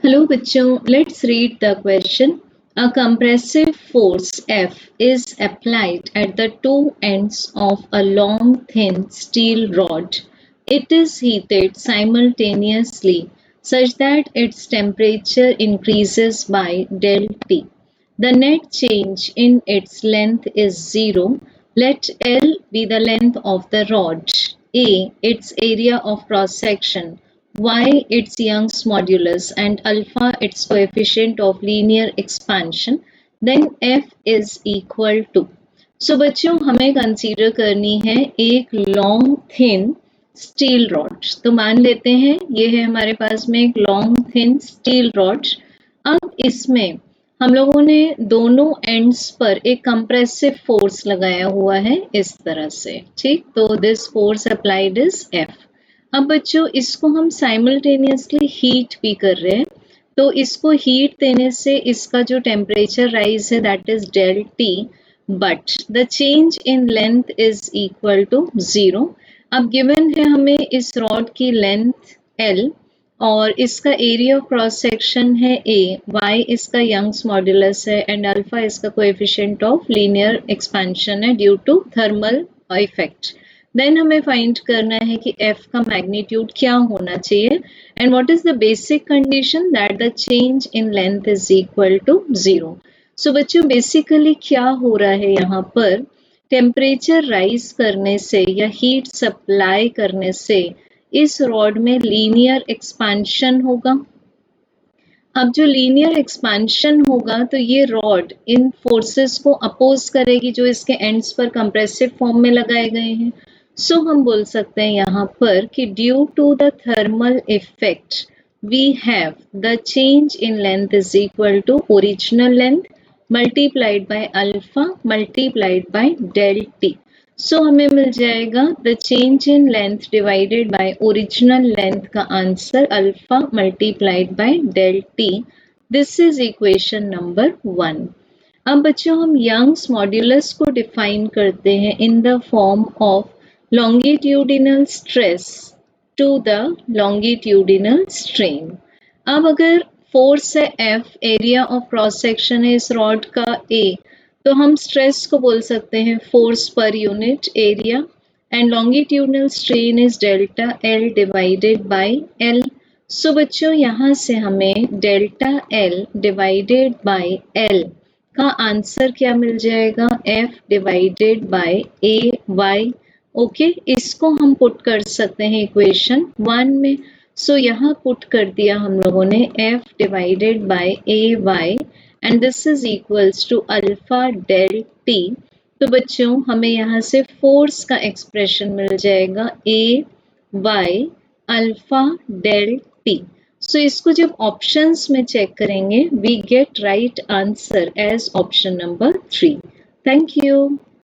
Hello bachcho, let's read the question. A compressive force F is applied at the two ends of a long thin steel rod. It is heated simultaneously such that its temperature increases by del T. The net change in its length is 0. Let L be the length of the rod, A its area of cross section, y its Young's modulus and alpha its coefficient of linear expansion, then F is equal to. So बच्चों हमें consider करनी है एक long thin steel rod. तो मान लेते हैं ये है हमारे पास में एक लॉन्ग थिन स्टील रॉड। अब इसमें हम लोगों ने दोनों एंड्स पर एक कंप्रेसिव फोर्स लगाया हुआ है इस तरह से, ठीक। तो this force applied is F। अब बच्चों इसको हम साइमल्टेनियसली हीट भी कर रहे हैं, तो इसको हीट देने से इसका जो टेम्परेचर राइज है that is del T, but the change in length is equal to 0। अब गिवन है हमें इस रॉड की लेंथ L और इसका एरिया ऑफ क्रॉस सेक्शन है A, y इसका यंग्स मॉड्यूलस है एंड अल्फा इसका कोएफिशिएंट ऑफ लीनियर एक्सपेंशन है due to thermal effect. Then हमें फाइंड करना है कि F का मैग्नीट्यूड क्या होना चाहिए and what is the basic condition that the change in length is equal to 0। So बच्चों बेसिकली क्या हो रहा है यहाँ पर, टेम्परेचर राइज करने से या हीट सप्लाई करने से इस रॉड में लीनियर एक्सपेंशन होगा। अब जो लीनियर एक्सपेंशन होगा तो ये रॉड इन फोर्सेस को अपोज करेगी जो इसके एंड्स पर कंप्रेसिव फॉर्म में लगाए गए हैं। सो हम बोल सकते हैं यहाँ पर कि due to the thermal effect we have the change in length is equal to original length multiplied by alpha multiplied by del T. So हमें मिल जाएगा the change in length divided by original length का answer alpha multiplied by del T. This is equation number 1। अब बच्चों हम Young's modulus को define करते हैं in the form of longitudinal stress to the longitudinal strain. अब अगर force है F, area of cross section है इस रॉड का A, तो हम स्ट्रेस को बोल सकते हैं force per unit area and longitudinal strain is delta L divided by L। सो बच्चों यहाँ से हमें delta L divided by L का आंसर क्या मिल जाएगा, F divided by AY। Okay, इसको हम पुट कर सकते हैं इक्वेशन 1 में। सो यहाँ पुट कर दिया हम लोगों ने F divided by AY and this is equals to alpha del T. तो बच्चों हमें यहाँ से फोर्स का एक्सप्रेशन मिल जाएगा AY alpha del T. So इसको जब ऑप्शंस में चेक करेंगे we get right answer as option number 3। Thank you.